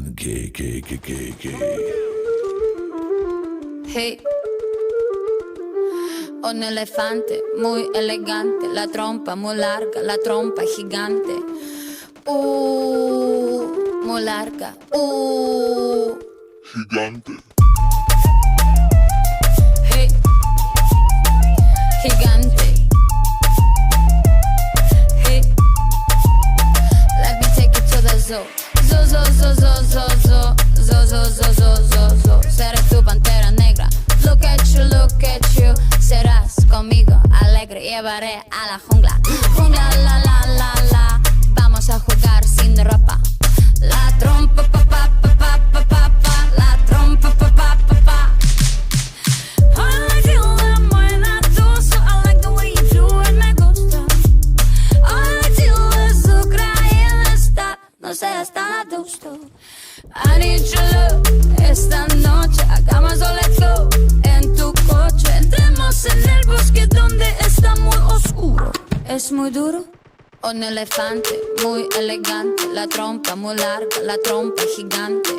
man, que. Hey. Un elefante muy elegante, la trompa muy larga, la trompa gigante. Muy larga. Gigante. Hey. Gigante. Hey. Let me take you to the zoo. Zoo, zoo, zoo, zoo, zoo, zoo. Zoo, zoo, zoo, zoo, zoo, zoo. Seré tu pantera negra. Look at you, look at you. Serás conmigo alegre, llevaré a la jungla. Jungla, la, la, la, la. Vamos a jugar sin ropa. La trompa, pa, pa, pa, pa, pa, pa, pa. La trompa, pa, pa, pa, pa. I like you when I do so. I like the way you do it, me gusta. I like you azúcar y el estar. No seas tan adusto. I need your love. Esta noche hagamos o let's go. En tu coche entremos en el bosque donde está muy oscuro. Es muy duro. Un elefante muy elegante, la trompa muy larga, la trompa gigante.